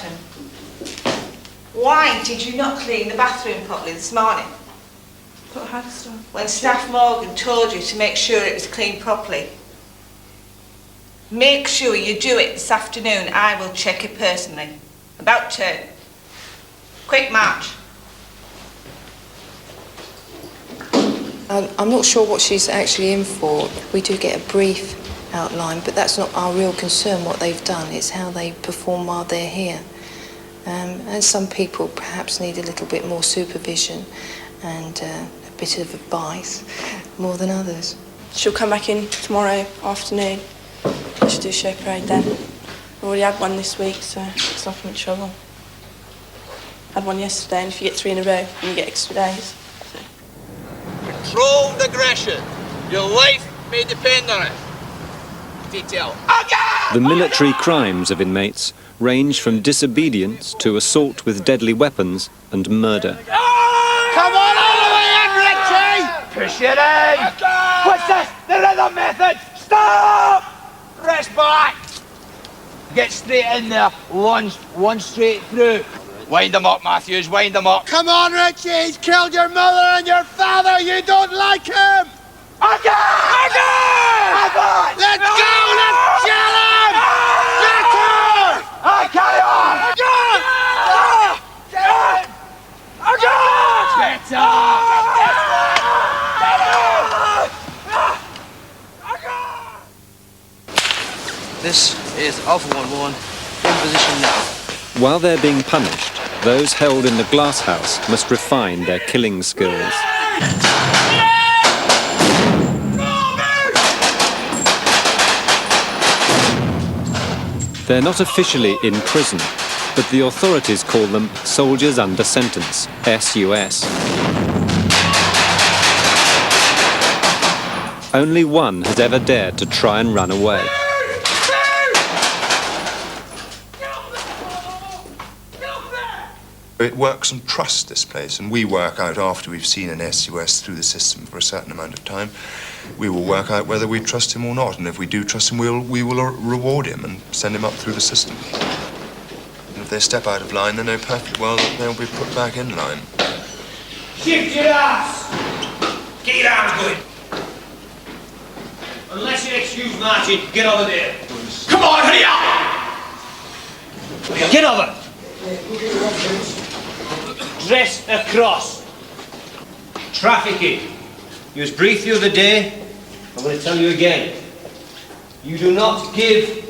Captain. Why did you not clean the bathroom properly this morning? But I had staff. When Staff Morgan told you to make sure it was cleaned properly. Make sure you do it this afternoon. I will check it personally. About turn. Quick march. I'm not sure what she's actually in for. We do get a brief outline, but that's not our real concern, what they've done. It's how they perform while they're here. And some people perhaps need a little bit more supervision and a bit of advice more than others. She'll come back in tomorrow afternoon. I should do a show parade then. I've already had one this week, so it's not much trouble. Had one yesterday, and if you get 3 in a row, you get extra days. So. Controlled aggression. Your life may depend on it. Detail. The military crimes of inmates range from disobedience to assault with deadly weapons and murder. Come on all the way in, Richie! Push it in! What's this? The rhythm method! Stop! Rest back! Get straight in there. One straight through. Wind them up, Matthews, wind them up. Come on, Richie! He's killed your mother and your father! You don't like him! Again! Let's go! Let's kill him! Get her! Carry on! This is Alpha 1-1, in position now. While they're being punished, those held in the Glasshouse must refine their killing skills. They're not officially in prison, but the authorities call them soldiers under sentence, SUS. Only one has ever dared to try and run away. It works on trust, this place, and we work out after we've seen an SUS through the system for a certain amount of time. We will work out whether we trust him or not, and if we do trust him, we will reward him and send him up through the system. And if they step out of line, they know perfectly well that they'll be put back in line. Shift your ass! Get your arms going! Unless you excuse marching, get over there. Come on, hurry up! Get over! Dress across. Trafficking. You was briefed the other day. I'm going to tell you again. You do not give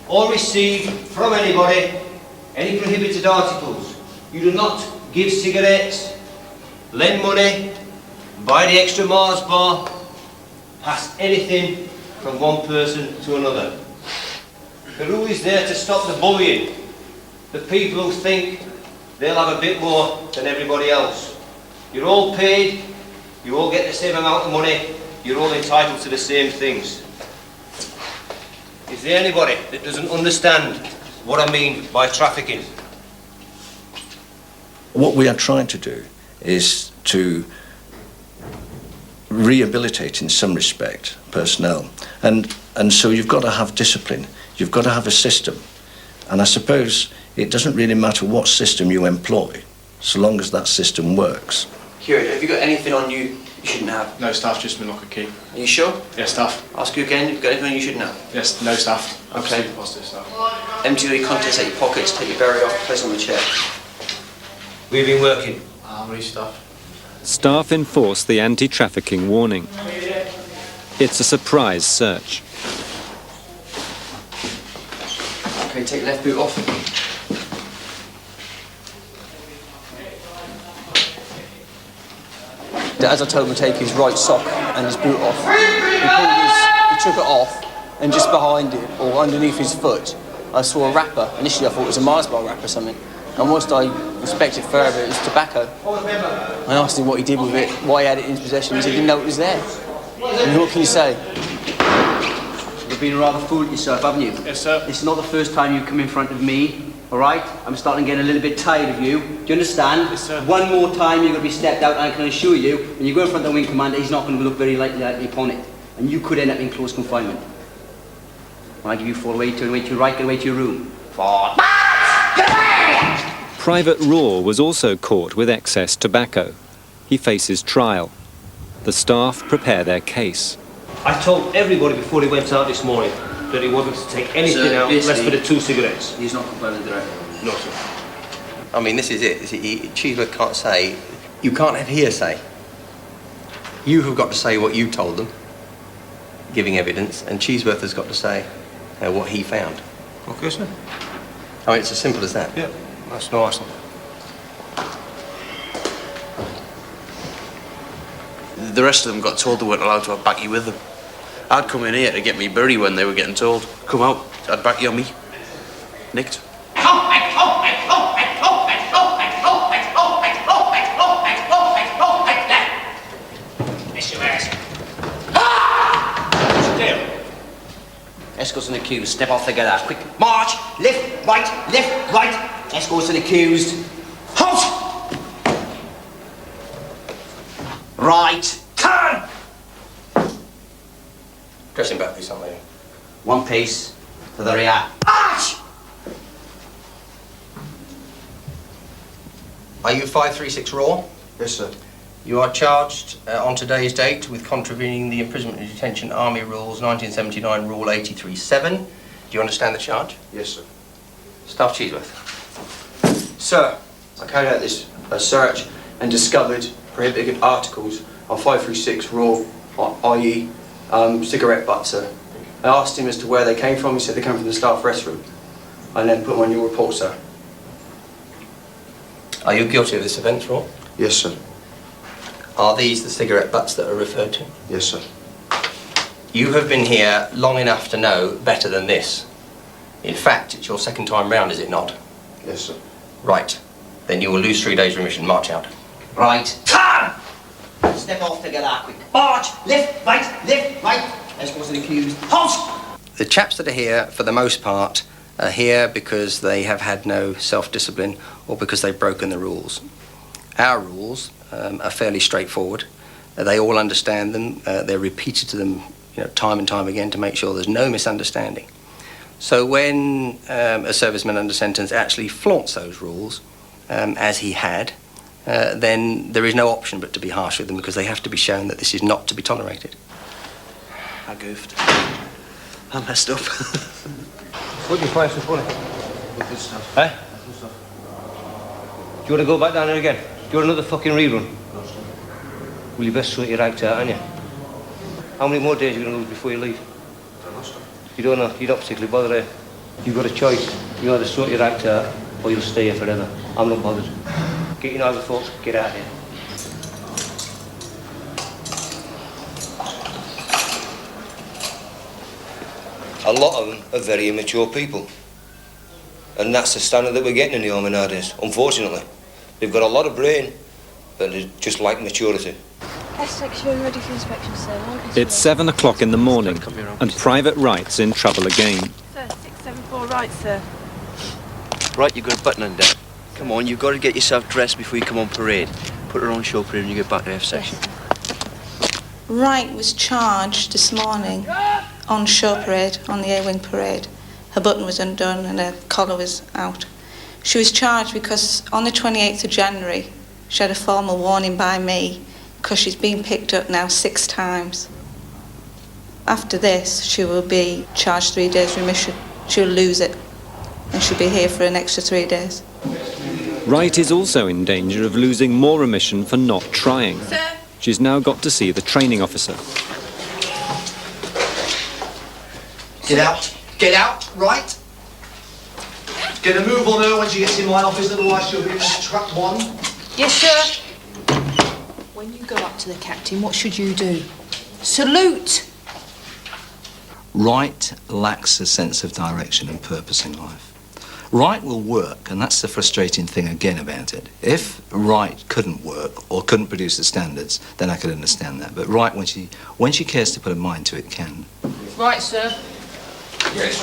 or receive from anybody any prohibited articles. You do not give cigarettes, lend money, buy the extra Mars bar, pass anything from one person to another. The rule is there to stop the bullying. The people who think they'll have a bit more than everybody else. You're all paid, you all get the same amount of money, you're all entitled to the same things. Is there anybody that doesn't understand what I mean by trafficking? What we are trying to do is to rehabilitate, in some respect, personnel. And so you've got to have discipline, you've got to have a system. And I suppose it doesn't really matter what system you employ, so long as that system works. Kieran, have you got anything on you shouldn't have? No, staff, just been lock and key. Are you sure? Yes, staff. Ask you again, you've got anything on you shouldn't have? Yes, no, staff. Okay. Absolutely positive, staff. Empty all your contents out your pockets, take your berry off, place on the chair. We've been working. Armory, staff. Staff enforce the anti-trafficking warning. It's a surprise search. Okay, take your left boot off. As I told him to take his right sock and his boot off, he took it off, and just behind it, or underneath his foot, I saw a wrapper. Initially I thought it was a Mars bar wrapper or something, and whilst I inspected further, it was tobacco. I asked him what he did with it, why he had it in his possession. He said he didn't know it was there. And what can you say? You've been rather fool at yourself, haven't you? Yes, sir. It's not the first time you've come in front of me, all right? I'm starting to get a little bit tired of you. Do you understand? Yes, sir. One more time you're going to be stepped out, and I can assure you, when you go in front of the wing commander, he's not going to look very lightly upon it. And you could end up in close confinement. When I give you 4 away to your right, get away to your room. 4. Get away! Private Raw was also caught with excess tobacco. He faces trial. The staff prepare their case. I told everybody before he went out this morning that he wasn't to take anything out less for the 2 cigarettes. He's not complaining directly. No, sir. I mean, this is it. Cheeseworth can't say. You can't have hearsay. You have got to say what you told them, giving evidence, and Cheeseworth has got to say what he found. Okay, sir. I mean, it's as simple as that. Yeah, that's nice. The rest of them got told they weren't allowed to have Backy with them. I'd come in here to get me burry when they were getting told. Come out, I'd Backy on me. Nicked. Escorts and accused, step off together. Quick, march! Left, right! Escorts and accused. Halt! Right, turn! Dressing back, please, lady. One piece to the rear. March! Are you 536 Raw? Yes, sir. You are charged on today's date with contravening the Imprisonment and Detention Army Rules 1979 Rule 83.7. Do you understand the charge? Yes, sir. Staff Cheeseworth. Sir, I carried out this search and discovered prohibited articles on 536 Raw, i.e. cigarette butts, sir. I asked him as to where they came from. He said they came from the staff restroom. I then put them on your report, sir. Are you guilty of this offence, Raw? Yes, sir. Are these the cigarette butts that are referred to? Yes, sir. You have been here long enough to know better than this. In fact, it's your second time round, is it not? Yes, sir. Right. Then you will lose 3 days remission. March out. Right, turn! Step off together. Quick, march! Left, right! Escorts and accused. Halt! The chaps that are here, for the most part, are here because they have had no self-discipline or because they've broken the rules. Our rules are fairly straightforward. They all understand them. They're repeated to them, time and time again to make sure there's no misunderstanding. So when a serviceman under sentence actually flaunts those rules, as he had, then there is no option but to be harsh with them because they have to be shown that this is not to be tolerated. I goofed. I messed up. What do you find so funny? Good stuff. Eh? Good stuff. Do you want to go back down there again? Do you want another fucking rerun? Well, you best sort your act out, aren't you? How many more days are you going to lose before you leave? You don't know. You're not particularly bothered, eh? You've got a choice. You either sort your act out or you'll stay here forever. I'm not bothered. Get your knives, folks. Get out of here. A lot of them are very immature people. And that's the standard that we're getting in the army nowadays, unfortunately. They've got a lot of brain, but they just lack maturity. S-section ready for inspection, sir. It's 7 o'clock in the morning, and Private Wright's in trouble again. Sir, 674 right, sir. Right, you've got a button under. Come on, you've got to get yourself dressed before you come on parade. Put her on show parade when you get back to F-section. Wright was charged this morning on show parade, on the A-wing parade. Her button was undone and her collar was out. She was charged because on the 28th of January, she had a formal warning by me because she's been picked up now 6 times. After this, she will be charged 3 days remission. She'll lose it and she'll be here for an extra 3 days. Wright is also in danger of losing more remission for not trying. Sir? She's now got to see the training officer. Get out. Get out, right? Get a move on her when she gets in my office, otherwise she'll be in trap 1. Yes, sir. When you go up to the captain, what should you do? Salute! Wright lacks a sense of direction and purpose in life. Wright will work, and that's the frustrating thing again about it. If Wright couldn't work or couldn't produce the standards, then I could understand that. But Wright, when she cares to put her mind to it, can. Right, sir. Yes,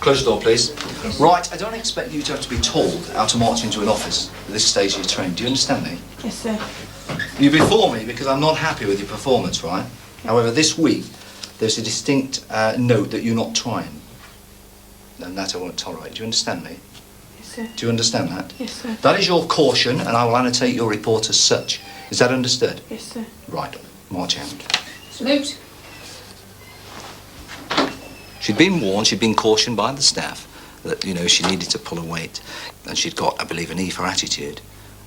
Close the door, please. Right, I don't expect you to have to be told how to march into an office at this stage of your training. Do you understand me? Yes, sir. You're before me because I'm not happy with your performance, right? However, this week, there's a distinct note that you're not trying. and that I won't tolerate. Do you understand me? Yes, sir. Do you understand that? Yes, sir. That is your caution, and I will annotate your report as such. Is that understood? Yes, sir. Right. March out. Salute. She'd been warned, she'd been cautioned by the staff that, you know, she needed to pull her weight. And she'd got, I believe, an E for attitude.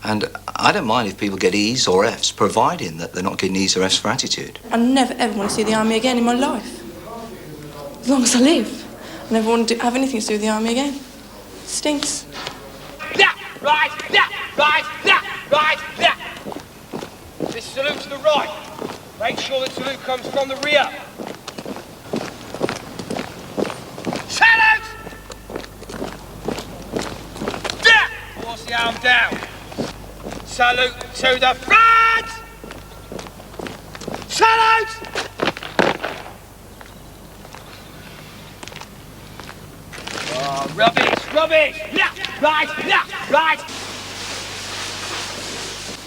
And I don't mind if people get E's or F's, providing that they're not getting E's or F's for attitude. I never ever want to see the army again in my life. As long as I live. I never want to have anything to do with the army again. It stinks. Yeah, right, yeah, right, yeah, right, yeah. This salute to the right. Make sure that salute comes from the rear. Salute! Yeah! Force the arm down. Salute to the front! Salute! Oh, rubbish, rubbish! Yeah, right, yeah, right!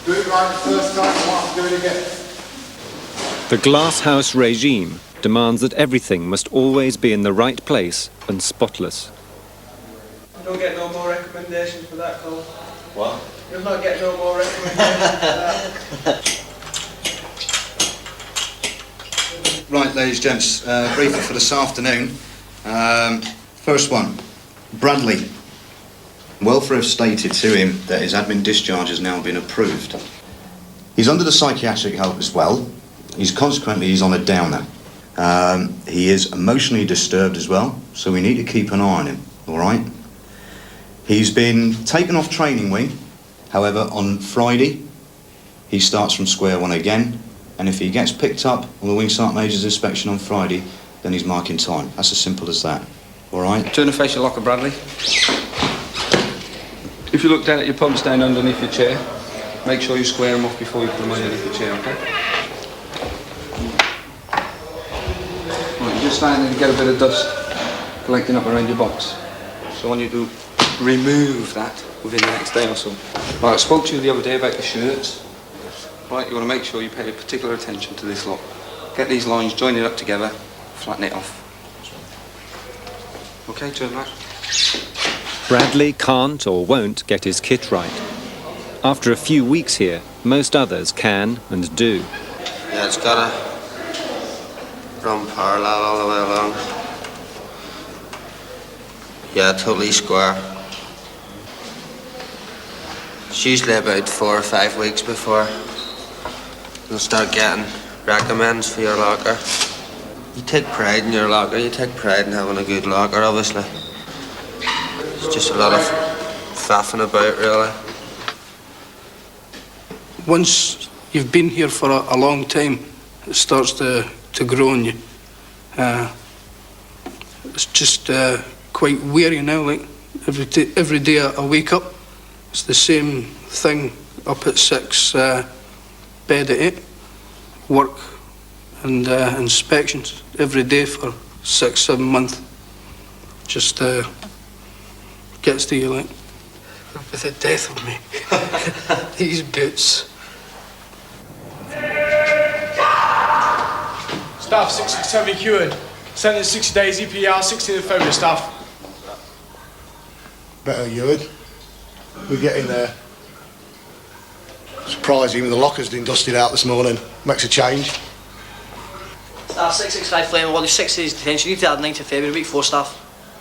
Do it right the first time, I want to do it again. The Glasshouse regime demands that everything must always be in the right place and spotless. You don't get no more recommendations for that, Cole. What? You'll not get no more recommendations for that. Right, ladies and gents, briefing for this afternoon. First one, Bradley. Welfare have stated to him that his admin discharge has now been approved. He's under the psychiatric help as well. He's on a downer. He is emotionally disturbed as well, so we need to keep an eye on him, all right? He's been taken off training wing. However, on Friday, he starts from square one again, and if he gets picked up on the Wing Sergeant Major's inspection on Friday, then he's marking time. That's as simple as that, all right? Turn and face your locker, Bradley. If you look down at your pumps down underneath your chair, make sure you square them off before you put them underneath your chair, okay? Right, just stand and get a bit of dust collecting up around your box. So I want you to remove that within the next day or so. Right, I spoke to you the other day about the shirts. Right, you want to make sure you pay particular attention to this lot. Get these lines joined up together, flatten it off. Okay, turn back. Bradley can't or won't get his kit right. After a few weeks here, most others can and do. Yeah, it's gotta run parallel all the way along. Yeah, totally square. It's usually about 4 or 5 weeks before you'll start getting recommends for your locker. You take pride in your locker, you take pride in having a good locker, obviously. It's just a lot of faffing about, really. Once you've been here for a long time, it starts to grow on you. It's just quite weary now, like every day I wake up, it's the same thing, up at 6, bed at 8, work and inspections every day for 6-7 months. Just gets to you, like, with the death of me. These boots. Staff 667 cured. Sentence 60 days, EPR 16th of February, staff. Better, Ewan. We're getting there. Surprised even the locker's been dusted out this morning. Makes a change. Staff 665 Flame, well, 6 days detention. You need to add 9th of February, week 4, staff.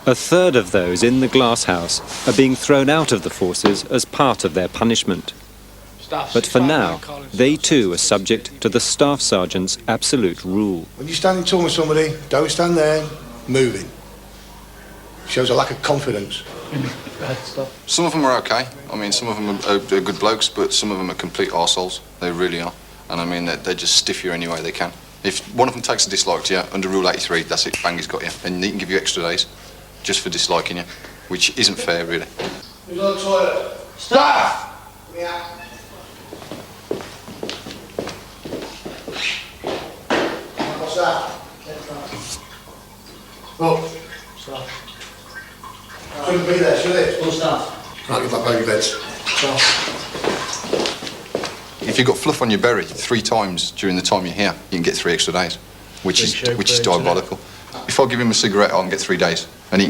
A third of those in the Glasshouse are being thrown out of the forces as part of their punishment. But for now, they too are subject to the Staff Sergeant's absolute rule. When you're standing tall with somebody, don't stand there moving. Shows a lack of confidence. Some of them are okay. I mean, some of them are good blokes, but some of them are complete arseholes. They really are. And I mean, they just stiff you any way they can. If one of them takes a dislike to you, under Rule 83, that's it, bang, he's got you. And he can give you extra days just for disliking you, which isn't fair, really. Who's on the toilet? Staff! Yeah. What's that? Look. Staff. Shouldn't be there, should it? Full staff. Right, give that baby beds. Staff. If you've got fluff on your berry 3 times during the time you're here, you can get 3 extra days, which is diabolical. If I give him a cigarette, I can get 3 days, and he can